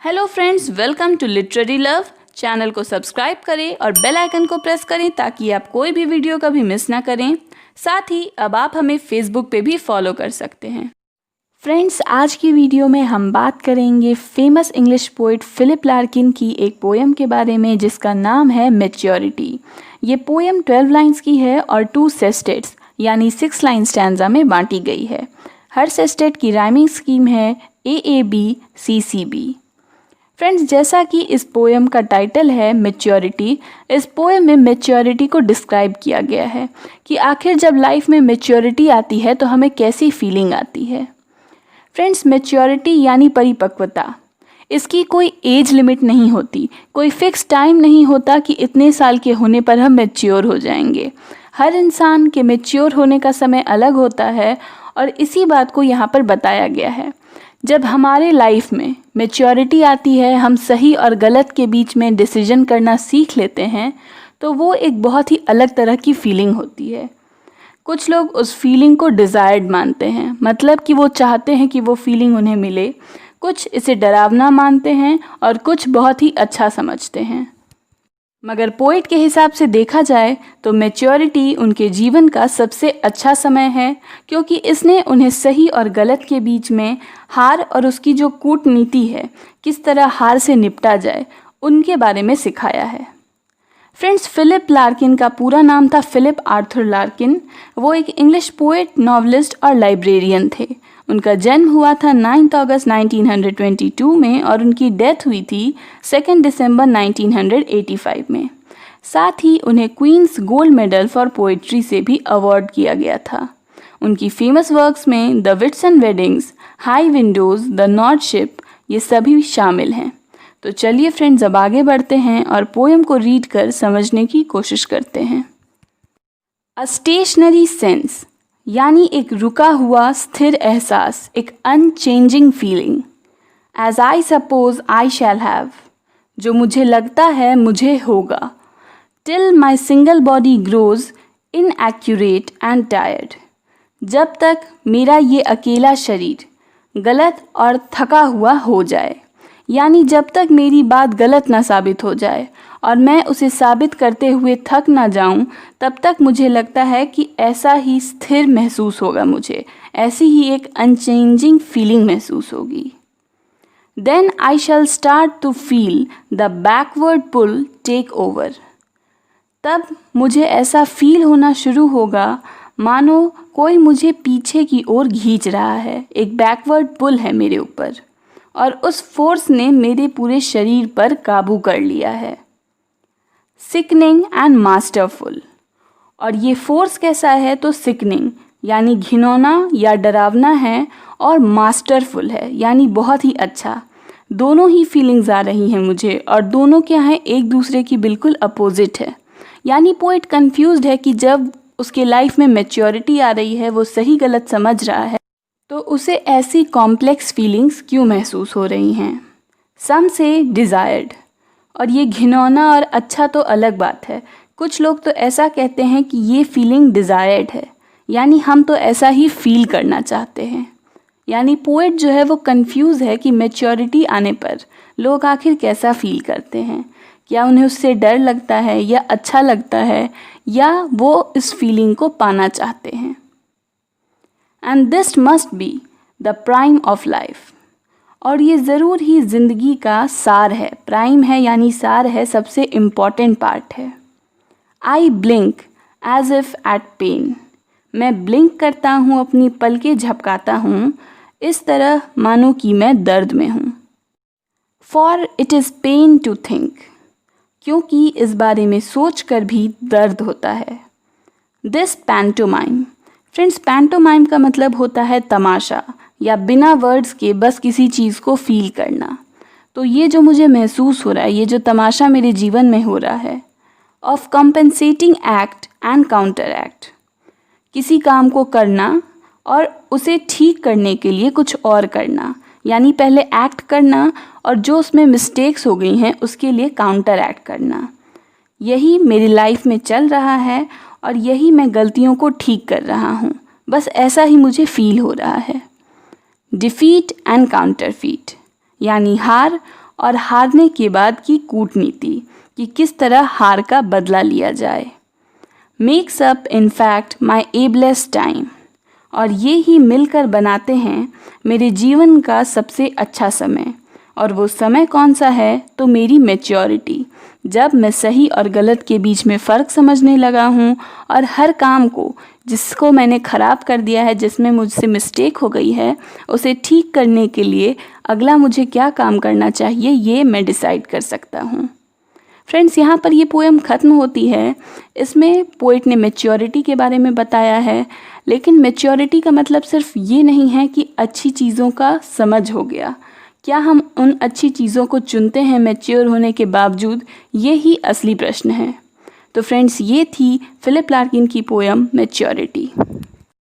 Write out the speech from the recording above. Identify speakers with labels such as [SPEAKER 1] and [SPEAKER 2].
[SPEAKER 1] Hello friends, welcome to literary love. Channel को subscribe करें और बेल आइकन को प्रेस करें ताकि आप कोई भी वीडियो कभी मिस ना करें। साथ ही अब आप हमें फेसबुक पे भी फॉलो कर सकते हैं। फ्रेंड्स, आज की वीडियो में हम बात करेंगे famous English poet Philip Larkin की एक पोएम के बारे में जिसका नाम है मैच्योरिटी। ये पोएम 12 लाइन्स की है और 2 सेस्टेट्स यानी 6 लाइन स्टैंजा में बांटी गई है। हर सेस्टेट की राइमिंग स्कीम है AAB-CCB। फ्रेंड्स, जैसा कि इस पोएम का टाइटल है मैच्योरिटी, इस पोएम में मैच्योरिटी को डिस्क्राइब किया गया है कि आखिर जब लाइफ में मैच्योरिटी आती है तो हमें कैसी फीलिंग आती है। फ्रेंड्स, मैच्योरिटी यानी परिपक्वता, इसकी कोई एज लिमिट नहीं होती, कोई फिक्स टाइम नहीं होता कि इतने साल के होने पर हम मैच्योर हो जाएंगे। हर इंसान के मैच्योर होने का समय अलग होता है और इसी बात को यहाँ पर बताया गया है। जब हमारे लाइफ में मैच्योरिटी आती है, हम सही और गलत के बीच में डिसीजन करना सीख लेते हैं, तो वो एक बहुत ही अलग तरह की फीलिंग होती है। कुछ लोग उस फीलिंग को डिज़ायर्ड मानते हैं, मतलब कि वो चाहते हैं कि वो फीलिंग उन्हें मिले। कुछ इसे डरावना मानते हैं और कुछ बहुत ही अच्छा समझते हैं। मगर पोइट के हिसाब से देखा जाए तो मैच्योरिटी उनके जीवन का सबसे अच्छा समय है, क्योंकि इसने उन्हें सही और गलत के बीच में हार और उसकी जो कूटनीति है, किस तरह हार से निपटा जाए, उनके बारे में सिखाया है। फ्रेंड्स, फिलिप लार्किन का पूरा नाम था फिलिप आर्थर लार्किन। वो एक इंग्लिश पोएट, नॉवलिस्ट और लाइब्रेरियन थे। उनका जन्म हुआ था 9 अगस्त 1922 में और उनकी डेथ हुई थी 2 दिसंबर 1985 में। साथ ही उन्हें Queen's gold medal for poetry से भी अवार्ड किया गया था। उनकी फेमस वर्क्स में the Whitsun weddings, high windows, the north ship, ये सभी शामिल हैं। तो चलिए फ्रेंड्स, अब आगे बढ़ते हैं और पोएम को रीड कर समझने की कोशिश करते हैं। अ स्टेशनरी सेंस यानी एक रुका हुआ स्थिर एहसास, एक unchanging feeling. As I suppose I shall have, जो मुझे लगता है मुझे होगा। Till my single body grows inaccurate and tired, जब तक मेरा ये अकेला शरीर गलत और थका हुआ हो जाए, यानी जब तक मेरी बात गलत ना साबित हो जाए और मैं उसे साबित करते हुए थक ना जाऊं, तब तक मुझे लगता है कि ऐसा ही स्थिर महसूस होगा, मुझे ऐसी ही एक अनचेंजिंग फीलिंग महसूस होगी। Then I shall start to feel the backward pull take over, तब मुझे ऐसा फील होना शुरू होगा मानो कोई मुझे पीछे की ओर खींच रहा है। एक बैकवर्ड पुल है मेरे ऊपर और उस फोर्स ने मेरे पूरे शरीर पर काबू कर लिया है। सिकनिंग एंड मास्टरफुल, और ये फोर्स कैसा है तो सिकनिंग यानी घिनौना या डरावना है और मास्टरफुल है यानी बहुत ही अच्छा। दोनों ही फीलिंग्स आ रही हैं मुझे और दोनों क्या हैं, एक दूसरे की बिल्कुल अपोजिट है। यानी पोइट कंफ्यूज्ड है कि जब उसके लाइफ में मैच्योरिटी आ रही है, वो सही गलत समझ रहा है, तो उसे ऐसी कॉम्प्लेक्स फीलिंग्स क्यों महसूस हो रही हैं। सम से डिज़ायर्ड, और ये घिनौना और अच्छा तो अलग बात है। कुछ लोग तो ऐसा कहते हैं कि ये फीलिंग डिज़ायर्ड है, यानी हम तो ऐसा ही फील करना चाहते हैं। यानी पोएट जो है वो कंफ्यूज है कि मैच्योरिटी आने पर लोग आखिर कैसा फील करते हैं। क्या उन्हें उससे डर लगता है या अच्छा लगता है, या वो इस फीलिंग को पाना चाहते हैं। And this must be the prime of life, और ये ज़रूर ही ज़िंदगी का सार है। प्राइम है यानी सार है, सबसे इम्पॉर्टेंट पार्ट है। I blink as if at pain, मैं ब्लिंक करता हूँ, अपनी पलकें झपकाता हूँ इस तरह मानो कि मैं दर्द में हूँ। For it is pain to think, क्योंकि इस बारे में सोच कर भी दर्द होता है। दिस पैंटोमाइम, फ्रेंड्स, पैंटोमाइम का मतलब होता है तमाशा या बिना वर्ड्स के बस किसी चीज़ को फील करना। तो ये जो मुझे महसूस हो रहा है, ये जो तमाशा मेरे जीवन में हो रहा है, of compensating act and counter act, किसी काम को करना और उसे ठीक करने के लिए कुछ और करना, यानी पहले एक्ट करना और जो उसमें मिस्टेक्स हो गई हैं उसके लिए काउंटर एक्ट करना। यही मेरी लाइफ में चल रहा है और यही मैं गलतियों को ठीक कर रहा हूँ, बस ऐसा ही मुझे फील हो रहा है। डिफीट एंड काउंटरफीट, यानी हार और हारने के बाद की कूटनीति कि किस तरह हार का बदला लिया जाए। Makes up in fact my ablest time, और ये ही मिलकर बनाते हैं मेरे जीवन का सबसे अच्छा समय। और वो समय कौन सा है? तो मेरी मैच्योरिटी, जब मैं सही और गलत के बीच में फ़र्क समझने लगा हूँ और हर काम को जिसको मैंने ख़राब कर दिया है, जिसमें मुझसे मिस्टेक हो गई है, उसे ठीक करने के लिए अगला मुझे क्या काम करना चाहिए ये मैं डिसाइड कर सकता हूँ। फ्रेंड्स, यहाँ पर ये पोएम ख़त्म होती है। इसमें पोइट ने मैच्योरिटी के बारे में बताया है, लेकिन मैच्योरिटी का मतलब सिर्फ ये नहीं है कि अच्छी चीज़ों का समझ हो गया। क्या हम उन अच्छी चीज़ों को चुनते हैं मैच्योर होने के बावजूद? ये ही असली प्रश्न है। तो फ्रेंड्स, ये थी फिलिप लार्किन की पोएम मैच्योरिटी।